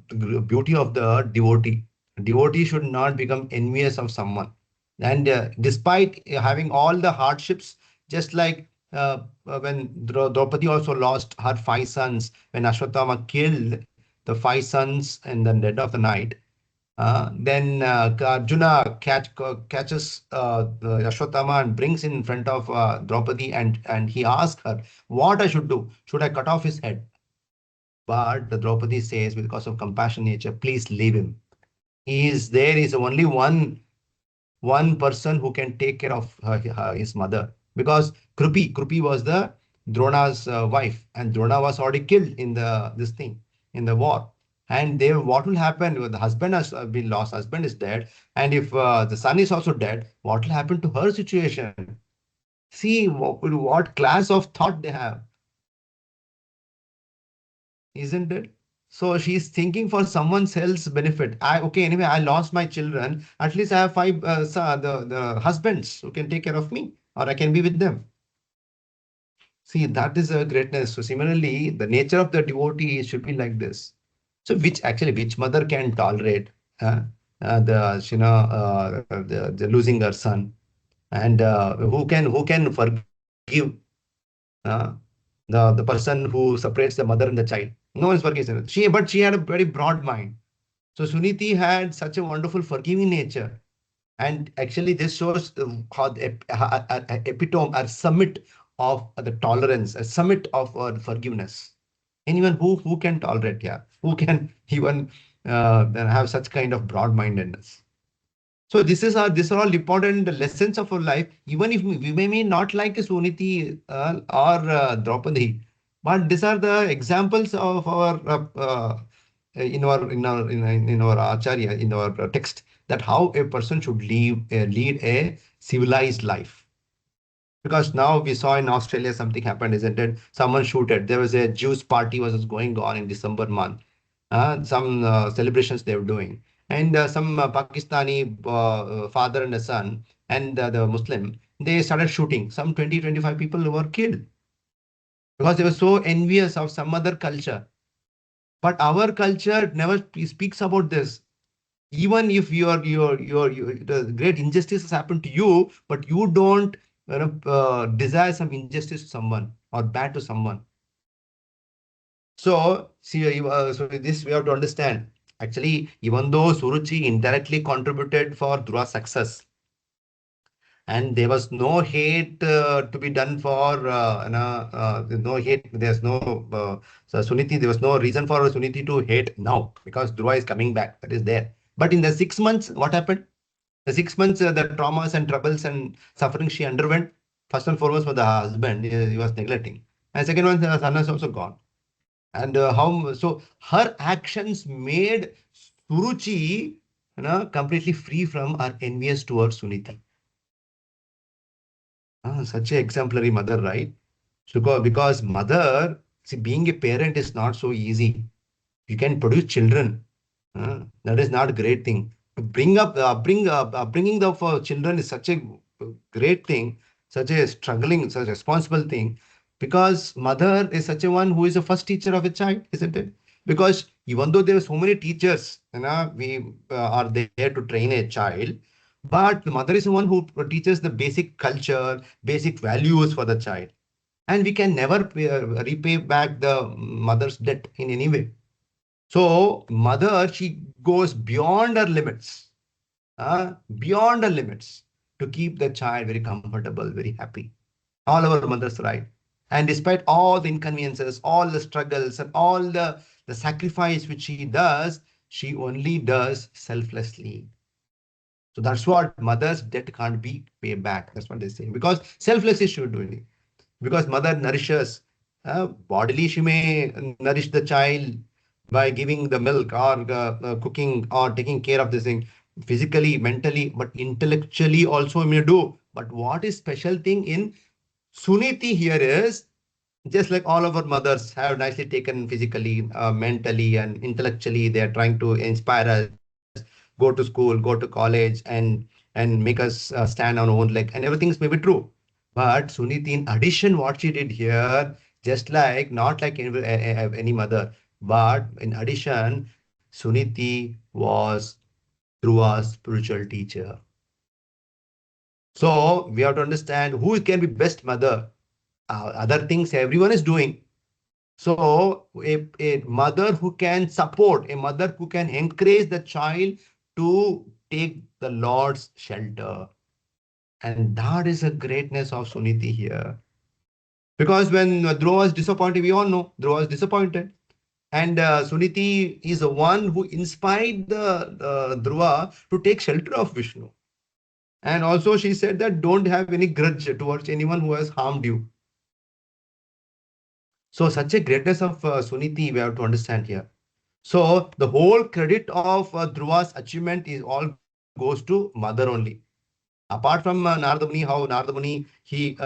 beauty of the devotee. Devotee should not become envious of someone. And despite having all the hardships, just like when Draupadi also lost her five sons, when Ashwatthama killed the five sons in the dead of the night, then Arjuna catches Ashwatthama and brings in front of Draupadi, and he asks her, what I should do? Should I cut off his head? But the Draupadi says, because of compassion nature, please leave him. He is there is only one person who can take care of his mother, because Krupi was the Drona's wife, and Drona was already killed in the this thing in the war. And there, what will happen? The husband has been lost, husband is dead, and if the son is also dead, what will happen to her situation? See what class of thought they have, isn't it? So she's thinking for someone else's benefit. Okay, anyway, I lost my children. At least I have five the husbands who can take care of me. or I can be with them. See, that is a greatness. So similarly, the nature of the devotee should be like this. So which mother can tolerate the losing her son, and who can forgive uh, the person who separates the mother and the child? No one forgives her. She had a very broad mind. So Suniti had such a wonderful forgiving nature. And actually, this shows how the epitome or summit of the tolerance, a summit of forgiveness. Anyone who can tolerate, yeah, who can even have such kind of broad-mindedness. So these are all important lessons of our life. Even if we may not like Suniti or Draupadi, but these are the examples of our in our acharya, in our text, that how a person should lead a civilized life. Because now we saw in Australia something happened, isn't it? Someone shooted. There was a Jews party was going on in December month. Some celebrations they were doing. And some Pakistani father and a son and the Muslim, they started shooting. Some 20-25 people were killed because they were so envious of some other culture. But our culture never speaks about this. Even if the great injustice has happened to you, but you don't desire some injustice to someone or bad to someone. So see, so this we have to understand. Actually, even though Suruchi indirectly contributed for Dhruva's success, and there was no hate to be done for no hate. There's no so Suniti. There was no reason for Suniti to hate now because Dhruva is coming back. That is there. But in the 6 months, what happened? The 6 months, the traumas and troubles and suffering she underwent, first and foremost for the husband, he was neglecting. And second one, the son is also gone. And so her actions made Suruchi completely free from her envious towards Suniti. Such a exemplary mother, right? So because mother, see, being a parent is not so easy. You can produce children. That is not a great thing. Bringing the children is such a great thing, such a struggling, such a responsible thing, because mother is such a one who is the first teacher of a child, isn't it? Because even though there are so many teachers, we are there to train a child, but the mother is the one who teaches the basic culture, basic values for the child, and we can never repay back the mother's debt in any way. So mother, she goes beyond her limits, beyond her limits to keep the child very comfortable, very happy. All our mothers, right? And despite all the inconveniences, all the struggles, and all the sacrifice which she does, she only does selflessly. So that's what mother's debt can't be paid back. That's what they say. Because selflessly she would do it. Because mother nourishes. Bodily, she may nourish the child by giving the milk or cooking or taking care of this thing physically, mentally, but intellectually also may do. But what is special thing in Suniti here is just like all of our mothers have nicely taken physically, mentally, and intellectually, they are trying to inspire us, go to school, go to college, and make us stand on our own leg, and everything is maybe true. But Suniti, in addition, what she did here, just like not like any mother, but in addition, Suniti was Dhruva's spiritual teacher. So we have to understand who can be best mother. Other things everyone is doing. So a mother who can support, a mother who can encourage the child to take the Lord's shelter. And that is a greatness of Suniti here. Because when Dhruva was disappointed, we all know Dhruva was disappointed. And Suniti is the one who inspired the Dhruva to take shelter of Vishnu. And also she said that don't have any grudge towards anyone who has harmed you. So such a greatness of Suniti we have to understand here. So the whole credit of Dhruva's achievement is all goes to mother only. Apart from Narada Muni, how Narada Muni he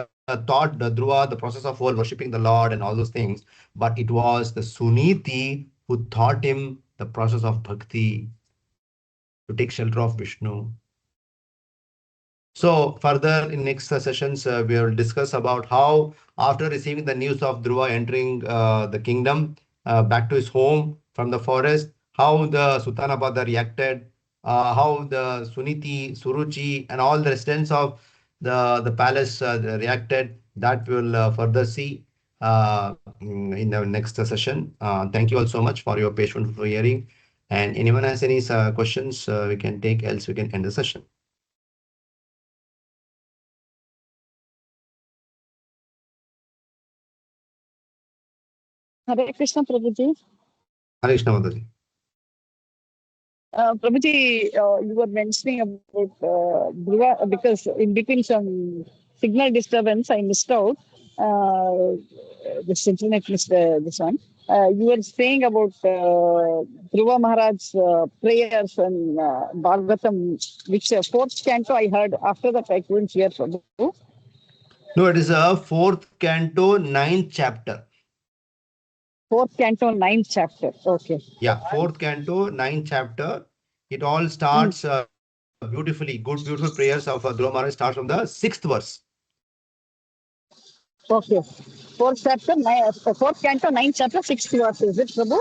taught the Dhruva the process of whole worshipping the Lord and all those things, but it was the Suniti who taught him the process of bhakti to take shelter of Vishnu. So further in next sessions, we will discuss about how after receiving the news of Dhruva entering the kingdom back to his home from the forest, how the Sultanabad reacted, how the Suniti, Suruchi, and all the residents of the palace reacted. That we will further see in the next session. Thank you all so much for your patience for hearing. And anyone has any questions, we can take, else we can end the session. Hare Krishna, Prabhuji. Hare Krishna, Mataji. Prabhuji, you were mentioning about Dhruva, because in between some signal disturbance, I missed out. The internet missed this one. You were saying about Dhruva Maharaj's prayers and Bhagavatam, which fourth canto I heard. After that, I couldn't hear Prabhu. No, it is a fourth canto, ninth chapter. Fourth canto, ninth chapter. Okay. Yeah, fourth canto, ninth chapter. It all starts beautifully. Beautiful prayers of Dhruva Maharaj starts from the sixth verse. Okay. Fourth canto, ninth chapter, sixth verse. Is it, Prabhu?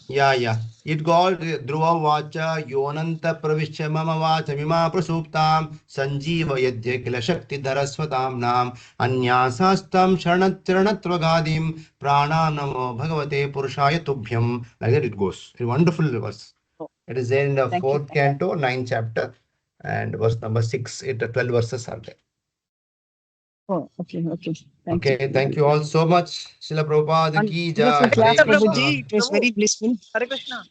Yeah. It got Dhruva Vacha Yonanta Pravishya Mama Vacha Mima Prasuptam Sanjeeva Yadya Kila Shakti Dharasvatam Nam Anyasastam Sharanatranatwagadim Prana Namo Bhagavate Purushaya Tubhyam. Like that it goes. A wonderful verse. It is in the fourth canto, ninth chapter, and verse number 6. 12 verses are there. Oh, okay. Thank you all so much. Srila Prabhupada ki jai. Hare Krishna. It was very blissful. Hare Krishna.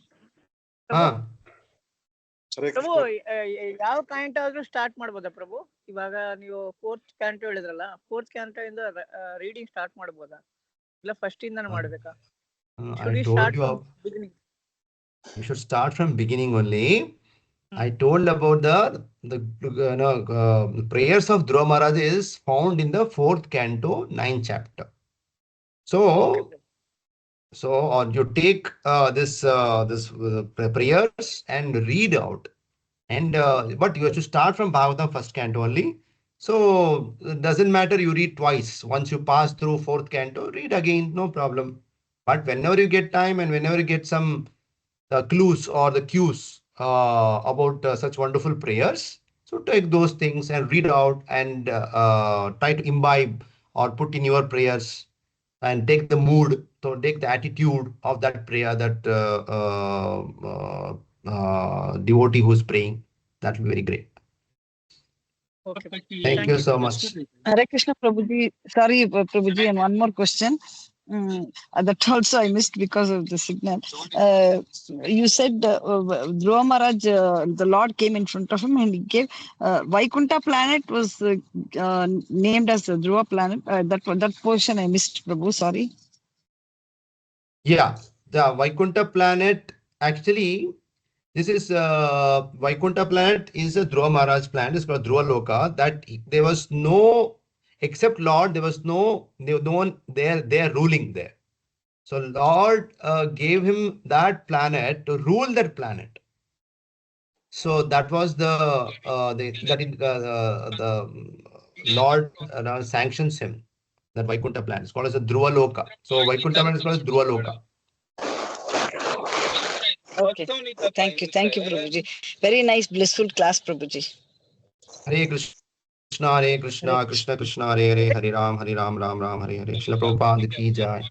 ಪ್ರಭು ಯಾವ ಕ್ಯಾಂಟೋ ಆದ್ರೂ start ಮಾಡ್ಬೋದಾ ಪ್ರಭು? ಇವಾಗ ನೀವು fourth ಕ್ಯಾಂಟೋ ಹೇಳಿದ್ರಲ್ಲ, fourth ಕ್ಯಾಂಟೋ ಇಂದ reading start ಮಾಡ್ಬೋದಾ, ಇಲ್ಲ first ಇಂದಾನೆ ಮಾಡ್ಬೇಕಾ? You should start from beginning only. I told about the prayers of Dhruva Maharaj is found in the fourth canto, ninth chapter. So or you take this prayers and read out, and but you have to start from Bhagavatam first canto only. So it doesn't matter you read twice. Once you pass through fourth canto, read again, no problem. But whenever you get time and whenever you get some clues or the cues about such wonderful prayers, so take those things and read out and try to imbibe or put in your prayers and take the mood, so take the attitude of that prayer, that devotee who is praying. That will be very great. Okay. Thank you so much. Hare Krishna, Prabhuji. Sorry, Prabhuji, and one more question. That also I missed because of the signal. You said Dhruva Maharaj, the Lord came in front of him and he gave Vaikunta planet was named as the Dhruva planet. That portion I missed, Prabhu. Sorry. Yeah, the Vaikunta planet, actually, this is Vaikunta planet is a Dhruva Maharaj planet. It's called Dhruva Loka. That there was no, except Lord, there was no one there ruling there. So Lord gave him that planet to rule that planet. So that was the Lord sanctions him, that Vaikunta planet. It's called as a Dhruva Loka. So Vaikunta planet is called as Dhruva Loka. Okay. Thank you, Prabhuji. Very nice, blissful class, Prabhuji. Hare Krishna, Krishna Krishna, Hare Hare, Hare Ram, Ram Ram, Hare Hare. Srila Prabhupada ki jai.